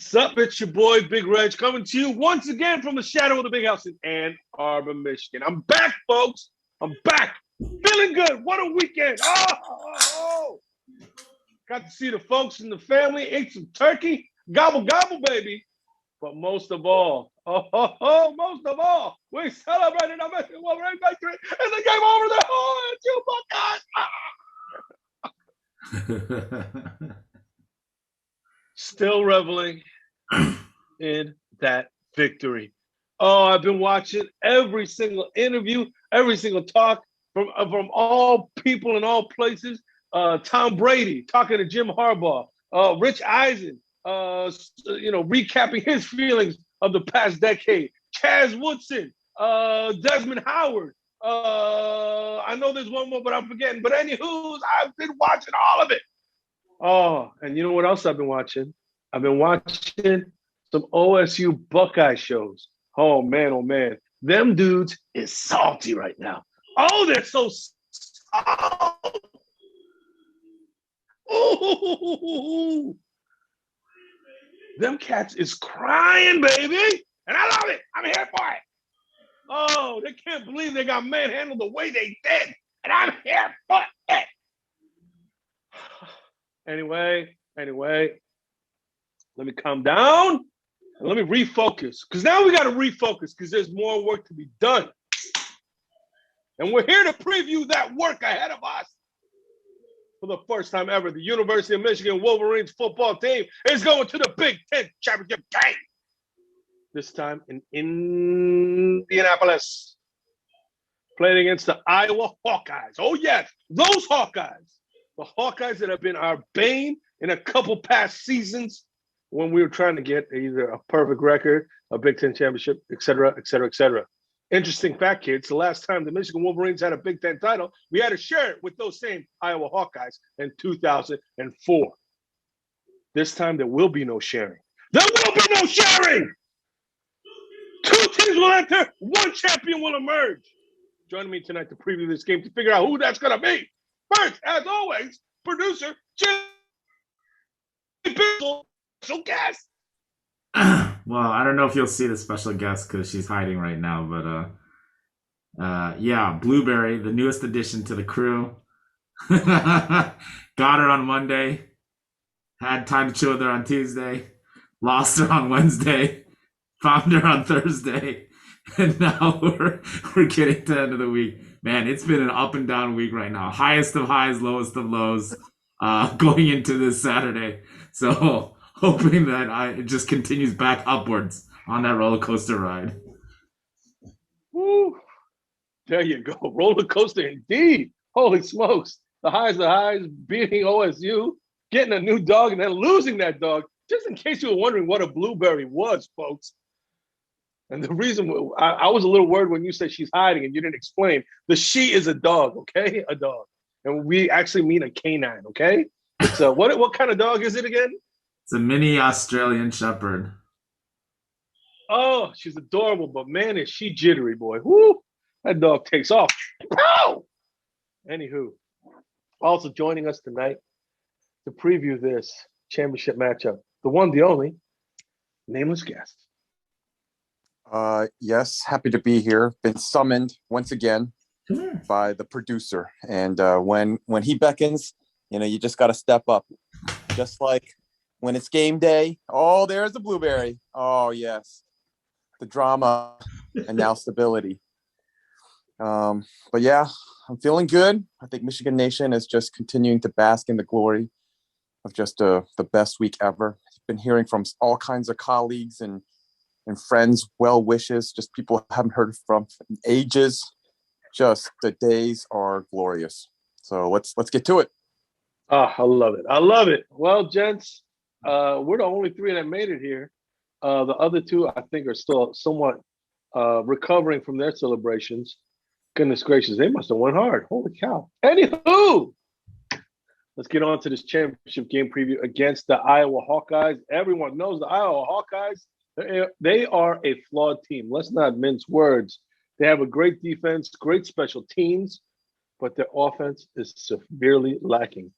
Sup, it's your boy Big Reg coming to you once again from the shadow of the big house in Ann Arbor, Michigan. I'm back, folks. I'm back. Feeling good. What a weekend. Oh. Got to see the folks in the family, ate some turkey, gobble, gobble, baby. But most of all, most of all, we celebrated our Michigan Wolverine victory in the game over the Buckeyes. Still reveling in that victory. Oh, I've been watching every single interview, every single talk from all people in all places. Tom Brady talking to Jim Harbaugh, Rich Eisen, recapping his feelings of the past decade. Chaz Woodson, Desmond Howard. I know there's one more, but I'm forgetting. But anywho, I've been watching all of it. Oh, and you know what else I've been watching? I've been watching some OSU Buckeye shows. Oh, man. Them dudes is salty right now. Oh, they're so salty. Ooh. Them cats is crying, baby. And I love it. I'm here for it. Oh, they can't believe they got manhandled the way they did. And I'm here for it. Anyway, let me calm down and let me refocus. Because now we got to refocus because there's more work to be done. And we're here to preview that work ahead of us. For the first time ever, the University of Michigan Wolverines football team is going to the Big Ten championship game. This time in Indianapolis. Playing against the Iowa Hawkeyes. Oh, yes, those Hawkeyes. The Hawkeyes that have been our bane in a couple past seasons when we were trying to get either a perfect record, a Big Ten championship, et cetera, et cetera, et cetera. Interesting fact, kids, the last time the Michigan Wolverines had a Big Ten title, we had to share it with those same Iowa Hawkeyes in 2004. This time, there will be no sharing. There will be no sharing! 2 teams will enter, 1 champion will emerge. Joining me tonight to preview this game to figure out who that's going to be. First, as always, producer Jimmy Bizzle, special guest. Well, I don't know if you'll see the special guest because she's hiding right now, but yeah, Blueberry, the newest addition to the crew. Got her on Monday, had time to chill with her on Tuesday, lost her on Wednesday, found her on Thursday, and now we're getting to the end of the week. Man, it's been an up and down week right now. Highest of highs, lowest of lows, going into this Saturday. So hoping that it just continues back upwards on that roller coaster ride. Woo. There you go. Roller coaster indeed. Holy smokes. The highs, beating OSU, getting a new dog, and then losing that dog. Just in case you were wondering what a Blueberry was, folks. And the reason I was a little worried when you said she's hiding and you didn't explain. The she is a dog, okay? A dog. And we actually mean a canine, okay? It's what kind of dog is it again? It's a mini Australian Shepherd. Oh, she's adorable, but man, is she jittery, boy. Woo! That dog takes off. Pow! Anywho, also joining us tonight to preview this championship matchup, the one, the only, nameless guest. Yes, happy to be here. Been summoned once again by the producer. And when he beckons, you just got to step up. Just like when it's game day, oh, there's the Blueberry. Oh, yes. The drama and now stability. But yeah, I'm feeling good. I think Michigan Nation is just continuing to bask in the glory of just the best week ever. I've been hearing from all kinds of colleagues and friends, well wishes, just people I haven't heard from in ages. Just the days are glorious. So let's get to it. Oh, I love it. I love it. Well, gents, we're the only 3 that made it here. The other 2, I think, are still somewhat recovering from their celebrations. Goodness gracious, they must have went hard. Holy cow. Anywho, let's get on to this championship game preview against the Iowa Hawkeyes. Everyone knows the Iowa Hawkeyes. They are a flawed team. Let's not mince words. They have a great defense, great special teams, but their offense is severely lacking.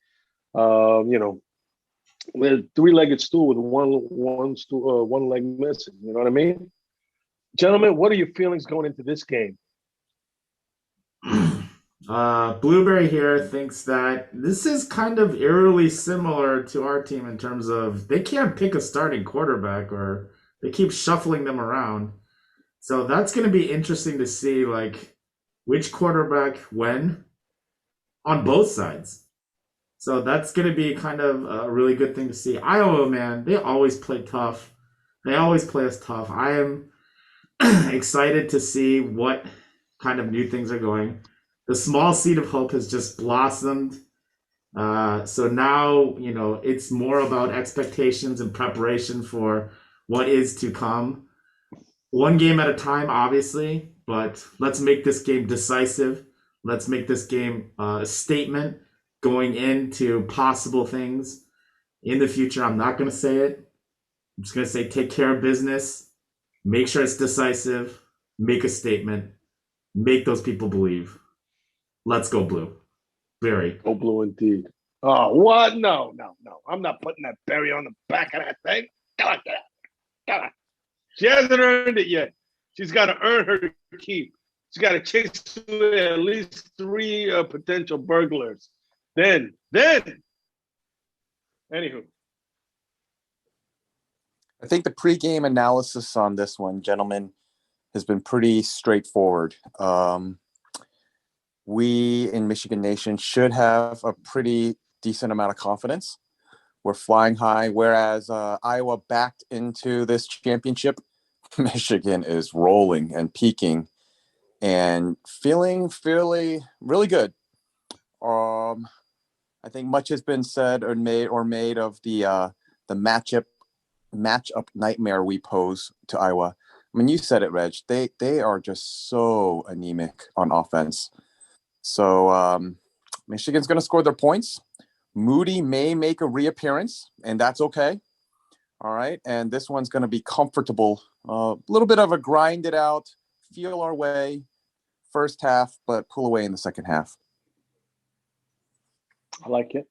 with a three-legged stool with one leg missing. You know what I mean? Gentlemen, what are your feelings going into this game? Blueberry here thinks that this is kind of eerily similar to our team in terms of they can't pick a starting quarterback or they keep shuffling them around. So that's going to be interesting to see, like, which quarterback when on both sides. So that's going to be kind of a really good thing to see. Iowa, man, they always play tough. They always play us tough. I am excited to see what kind of new things are going. The small seed of hope has just blossomed. So now, it's more about expectations and preparation for what is to come. One game at a time, obviously, but let's make this game decisive. Let's make this game a statement going into possible things in the future. I'm not going to say it. I'm just going to say take care of business, make sure it's decisive, make a statement, make those people believe. Let's go blue. Berry. Go blue indeed. Oh, what? No. I'm not putting that berry on the back of that thing. Come on. She hasn't earned it yet. She's got to earn her keep. She's got to chase at least 3 potential burglars. Then. Anywho. I think the pregame analysis on this one, gentlemen, has been pretty straightforward. We in Michigan Nation should have a pretty decent amount of confidence. We're flying high, whereas Iowa backed into this championship. Michigan is rolling and peaking and feeling really good. I think much has been said or made of the matchup nightmare we pose to Iowa. I mean, you said it, Reg. They are just so anemic on offense. So Michigan's going to score their points. Moody may make a reappearance, and that's okay. All right. And this one's going to be comfortable. A little bit of a grind it out, feel our way first half, but pull away in the second half. I like it.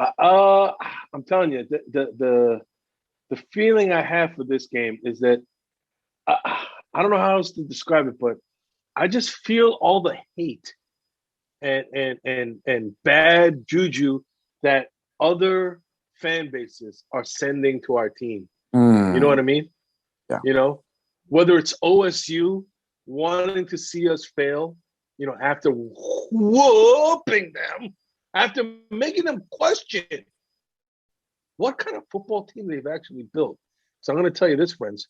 I'm telling you, the feeling I have for this game is that I don't know how else to describe it, but I just feel all the hate and bad juju that other fan bases are sending to our team. You know what I mean? Yeah. Whether it's OSU wanting to see us fail, after whooping them, after making them question what kind of football team they've actually built. So I'm going to tell you this, friends.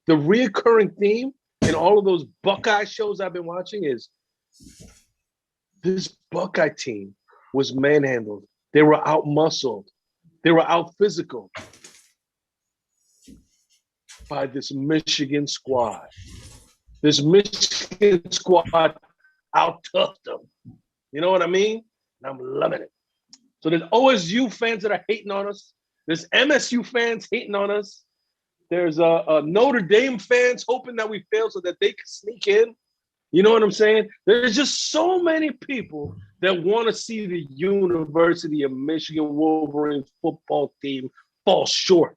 The reoccurring theme in all of those Buckeye shows I've been watching is this Buckeye team was manhandled. They were out-muscled. They were out-physical by this Michigan squad. This Michigan squad out-toughed them. You know what I mean? And I'm loving it. So there's OSU fans that are hating on us. There's MSU fans hating on us. There's Notre Dame fans hoping that we fail so that they can sneak in. You know what I'm saying? There's just so many people that want to see the University of Michigan Wolverines football team fall short.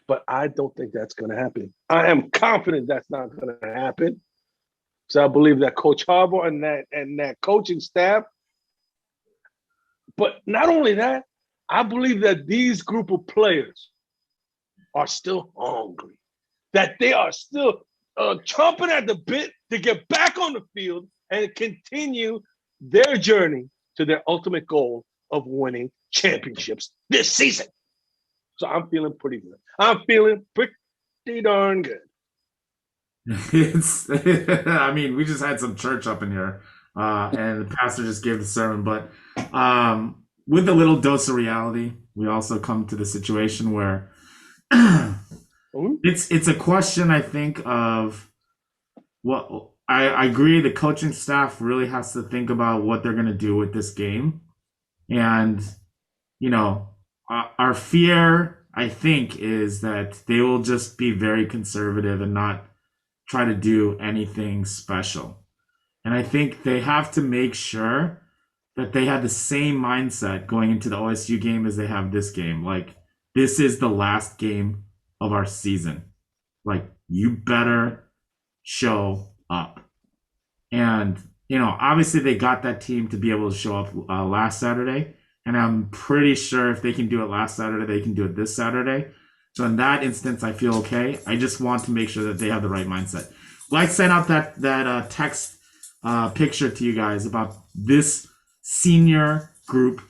But I don't think that's going to happen. I am confident that's not going to happen. So I believe that Coach Harbaugh and that coaching staff. But not only that, I believe that these group of players are still hungry, that they are still chomping at the bit to get back on the field and continue their journey to their ultimate goal of winning championships this season. So I'm feeling pretty good. I'm feeling pretty darn good. We just had some church up in here, and the pastor just gave the sermon. But with a little dose of reality, we also come to the situation where it's a question, I think, of what I agree. The coaching staff really has to think about what they're going to do with this game, and our fear, I think, is that they will just be very conservative and not try to do anything special. And I think they have to make sure that they had the same mindset going into the OSU game as they have this game. Like, this is the last game of our season. Like, you better show up. And, you know, obviously they got that team to be able to show up last Saturday. And I'm pretty sure if they can do it last Saturday, they can do it this Saturday. So in that instance, I feel okay. I just want to make sure that they have the right mindset. Well, I sent out that text picture to you guys about this senior group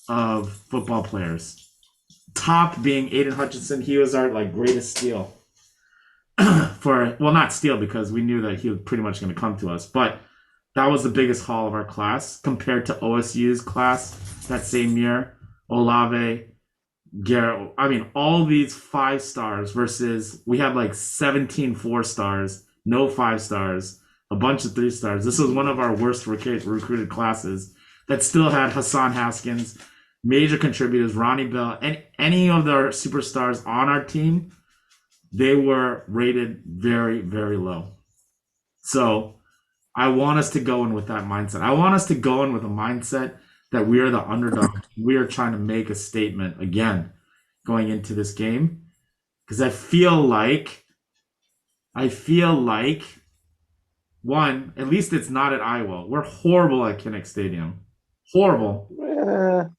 of football players. Top being Aiden Hutchinson. He was our greatest steal. Not steal, because we knew that he was pretty much going to come to us, but that was the biggest haul of our class compared to OSU's class that same year. Olave, Garrett, all these 5 stars versus we had 17 4-stars, no 5 stars, a bunch of 3 stars. This was one of our worst recruited classes that still had Hassan Haskins, major contributors, Ronnie Bell, and any of the superstars on our team. They were rated very, very low. So I want us to go in with that mindset. I want us to go in with a mindset that we are the underdog. We are trying to make a statement again going into this game. Because I feel like, one, at least it's not at Iowa. We're horrible at Kinnick Stadium. Horrible.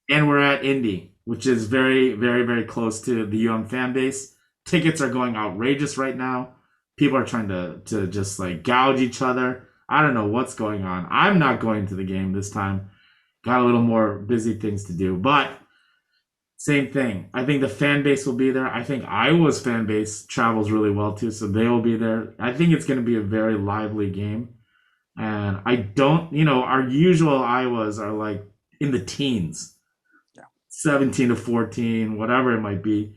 And we're at Indy, which is very, very, very close to the fan base. Tickets are going outrageous right now. People are trying to just gouge each other. I don't know what's going on. I'm not going to the game this time. Got a little more busy things to do. But same thing. I think the fan base will be there. I think Iowa's fan base travels really well too, so they will be there. I think it's going to be a very lively game. And I don't, our usual Iowas are in the teens. Yeah. 17 to 14, whatever it might be.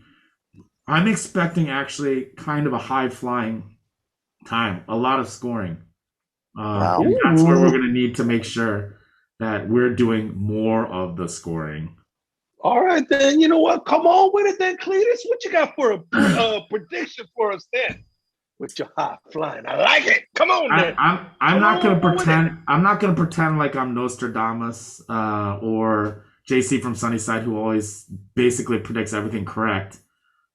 I'm expecting actually kind of a high-flying time, a lot of scoring. Wow. And that's where we're going to need to make sure that we're doing more of the scoring. All right, then. You know what? Come on with it then, Cletus. What you got for a prediction for us then? With your high flying. I like it. Come on, then. I'm not going to pretend. I'm not going to pretend like I'm Nostradamus or JC from Sunnyside, who always basically predicts everything correct.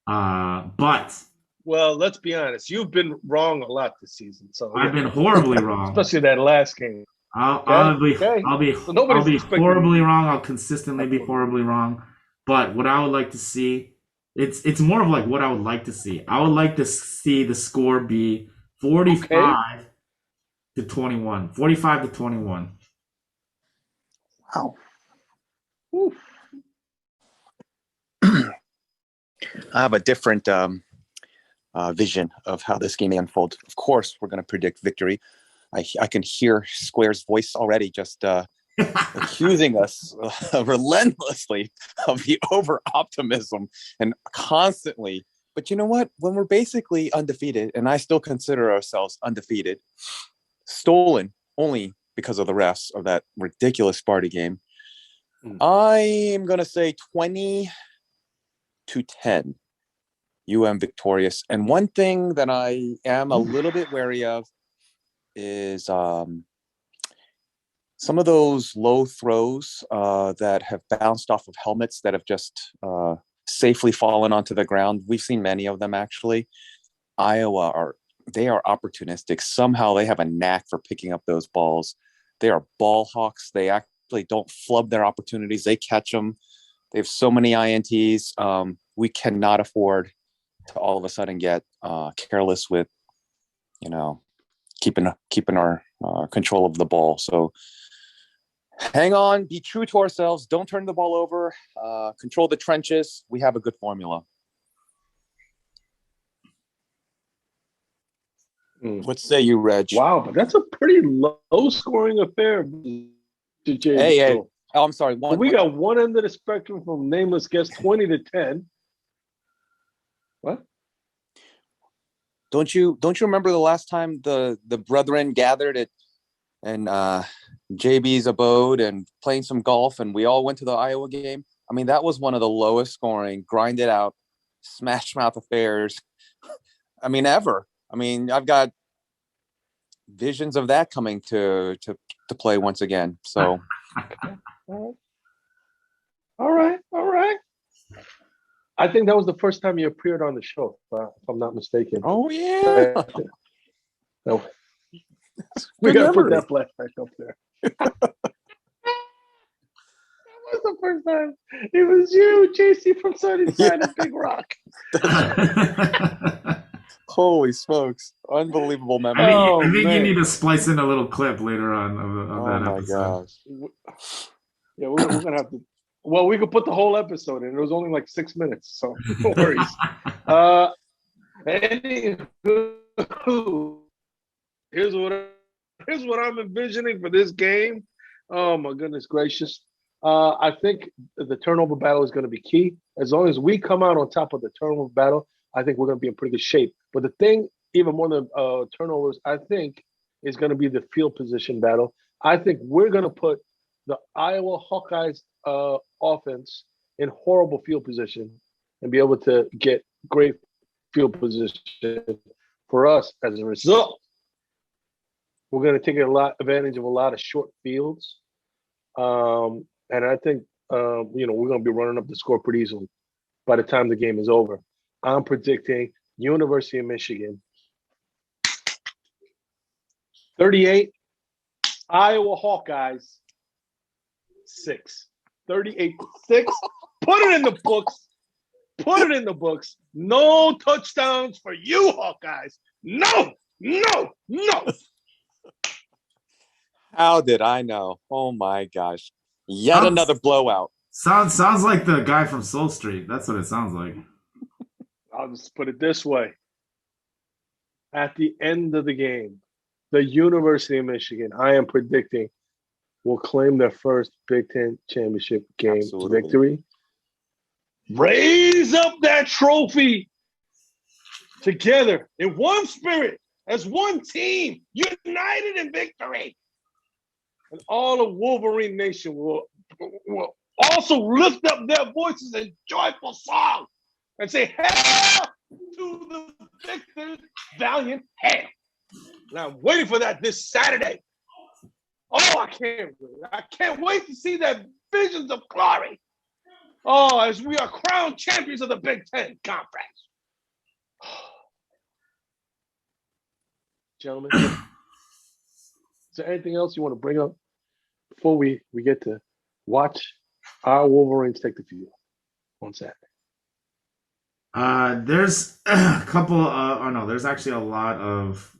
But well, let's be honest. You've been wrong a lot this season. So I've been horribly wrong, especially that last game. I'll be horribly wrong. I'll consistently be horribly wrong. But what I would like to see, it's more of what I would like to see. I would like to see the score be 45 to 21. 45 to 21. Wow. Oof. I have a different vision of how this game may unfold. Of course, we're going to predict victory. I can hear Square's voice already just accusing us relentlessly of the over-optimism and constantly. But you know what? When we're basically undefeated, and I still consider ourselves undefeated, stolen only because of the refs of that ridiculous Sparty game, I am going to say 20 to 10. victorious. And one thing that I am a little bit wary of is some of those low throws that have bounced off of helmets that have just safely fallen onto the ground. We've seen many of them, actually. Iowa are opportunistic. Somehow they have a knack for picking up those balls. They are ball hawks. They actually don't flub their opportunities. They catch them. They have so many INTs. We cannot afford to all of a sudden get careless with, keeping our control of the ball. So hang on, be true to ourselves. Don't turn the ball over. Control the trenches. We have a good formula. What say you, Reg? Wow, but that's a pretty low-scoring affair. Hey. Oh, I'm sorry. We got one end of the spectrum from nameless guest, 20 to 10. What? Don't you remember the last time the brethren gathered at JB's abode and playing some golf, and we all went to the Iowa game? I mean, that was one of the lowest scoring, grinded out, smash mouth affairs. I mean, ever. I mean, I've got visions of that coming to play once again. So All right. All right. I think that was the first time you appeared on the show, if I'm not mistaken. Oh yeah. No. We Good got to put memory. that flashback up there. That was the first time. It was you, JC from Sunnyside and Big Rock. Holy smokes. Unbelievable I memory. think, Oh, I think you man. need to splice in a little clip later on of Oh that my episode. gosh. Yeah, we're gonna have to. Well, we could put the whole episode in. It was only like 6 minutes, so no worries. Anywho, here's what I'm envisioning for this game. Oh my goodness gracious! I think the turnover battle is going to be key. As long as we come out on top of the turnover battle, I think we're going to be in pretty good shape. But the thing, even more than turnovers, I think is going to be the field position battle. I think we're going to put the Iowa Hawkeyes offense in horrible field position and be able to get great field position for us. As a result, we're going to take advantage of a lot of short fields. And I think, we're going to be running up the score pretty easily by the time the game is over. I'm predicting University of Michigan 38, Iowa Hawkeyes 6. 38-6. Put it in the books. Put it in the books. No touchdowns for you, Hawkeyes. No. How did I know? Oh my gosh. Yet another blowout. Sounds like the guy from Soul Street. That's what it sounds like. I'll just put it this way. At the end of the game, the University of Michigan, I am predicting, will claim their first Big Ten championship game victory. Raise up that trophy together in one spirit, as one team, united in victory. And all of Wolverine Nation will also lift up their voices in joyful song and say, "Hail to the victors, valiant hail." And I'm waiting for that this Saturday. Oh, I can't wait. I can't wait to see that visions of glory. Oh, as we are crowned champions of the Big Ten Conference. Gentlemen, is there anything else you want to bring up before we get to watch our Wolverines take the field on Saturday? There's a couple. There's actually a lot of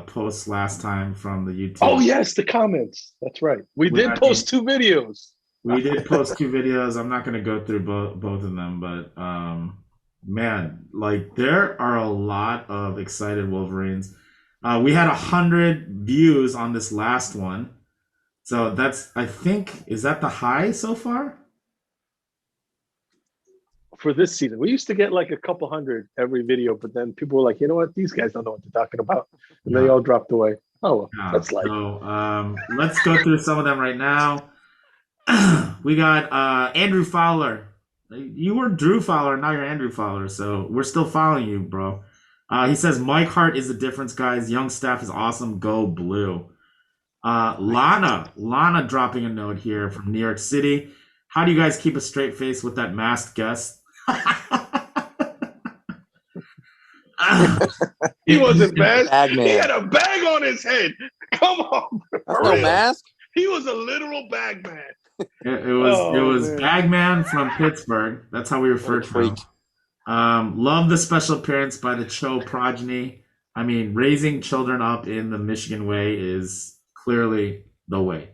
posts last time from the YouTube. Oh yes, the comments. That's right. We did post 2 videos. We did post 2 videos. I'm not going to go through both of them, but man, like there are a lot of excited Wolverines. We had 100 views on this last one, so that's, I think, is that the high so far? For this season, we used to get like a couple hundred every video, but then people were like, you know what, these guys don't know what they're talking about, and they all dropped away. Oh, well, that's life. So let's go through some of them right now. We got Andrew Fowler. You were Drew Fowler, now you're Andrew Fowler, so we're still following you, bro. He says Mike Hart is the difference, guys. Young staff is awesome. Go Blue. Lana dropping a note here from New York City. How do you guys keep a straight face with that masked guest? He wasn't bad. He had a bag on his head. Come on. That's no mask. He was a literal bag man. It was Bagman from Pittsburgh. That's how we refer to him. Love the special appearance by the Cho progeny. I mean, raising children up in the Michigan way is clearly the way.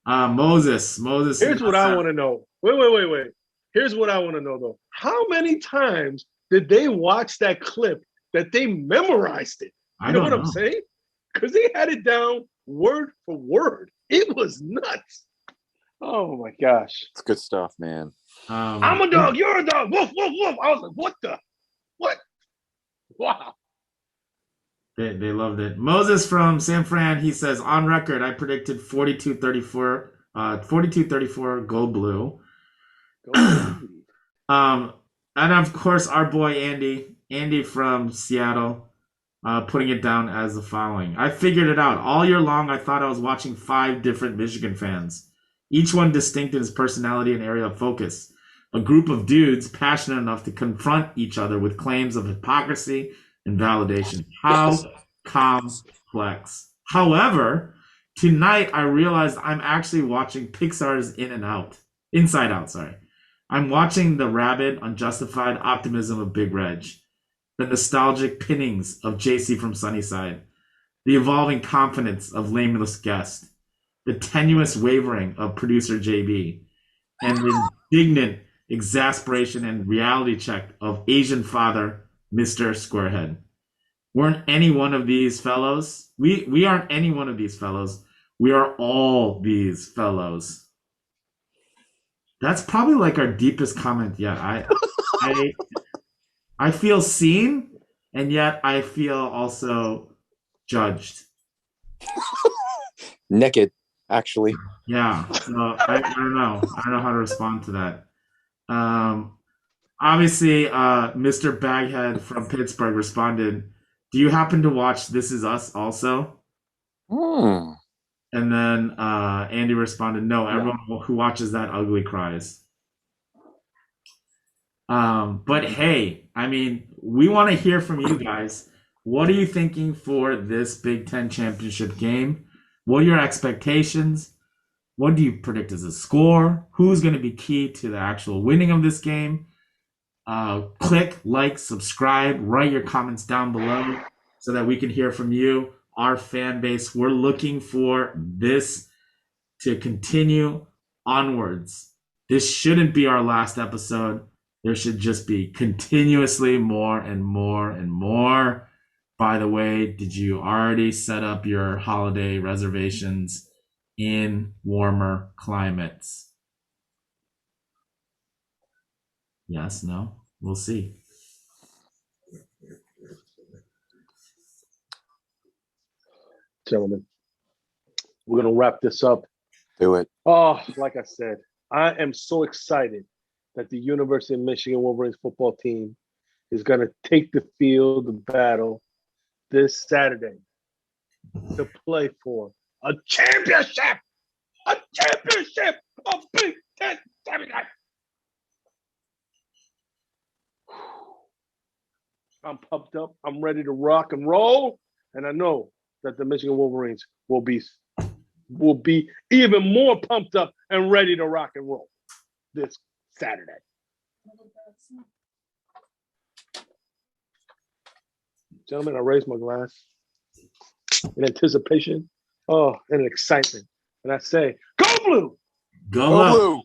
Moses. Here's what I want to know. Wait. Here's what I want to know, though. How many times did they watch that clip that they memorized it? You know what I'm saying? Because they had it down word for word. It was nuts. Oh, my gosh. It's good stuff, man. I'm a dog. You're a dog. Woof, woof, woof. I was like, what the? What? Wow. They loved it. Moses from San Fran, he says, on record, I predicted 42-34 go Blue. And of course, our boy Andy from Seattle, putting it down as the following. I figured it out. All year long, I thought I was watching 5 different Michigan fans. each one distinct in his personality and area of focus. A group of dudes passionate enough to confront each other with claims of hypocrisy and validation. How complex. However, tonight I realized I'm actually watching Pixar's Inside Out, sorry. I'm watching the rabid, unjustified optimism of Big Reg, the nostalgic pinnings of JC from Sunnyside, the evolving confidence of Lameless Guest, the tenuous wavering of producer JB, and the indignant exasperation and reality check of Asian father Mr. Squarehead. Weren't any one of these fellows. We aren't any one of these fellows. We are all these fellows. That's probably like our deepest comment yet. I feel seen, and yet I feel also judged. Naked, actually. Yeah. So I don't know. I don't know how to respond to that. Obviously, Mr. Baghead from Pittsburgh responded, "Do you happen to watch This Is Us also?" And then Andy responded, "No, everyone who watches that ugly cries." But hey, I mean, we want to hear from you guys. What are you thinking for this Big Ten championship game? What are your expectations? What do you predict as a score? Who's going to be key to the actual winning of this game? Click, like, subscribe, write your comments down below so that we can hear from you, our fan base. We're looking for this to continue onwards. This shouldn't be our last episode. There should just be continuously more and more and more. By the way, did you already set up your holiday reservations in warmer climates? Yes, no? We'll see. Gentlemen, we're going to wrap this up. Do it. Oh, like I said, I am so excited that the University of Michigan Wolverines football team is going to take the field of battle this Saturday to play for a championship of Big Ten championship. I'm pumped up. I'm ready to rock and roll, and I know that the Michigan Wolverines will be even more pumped up and ready to rock and roll this Saturday. Gentlemen, I raise my glass in anticipation, and excitement. And I say, go blue! Go blue!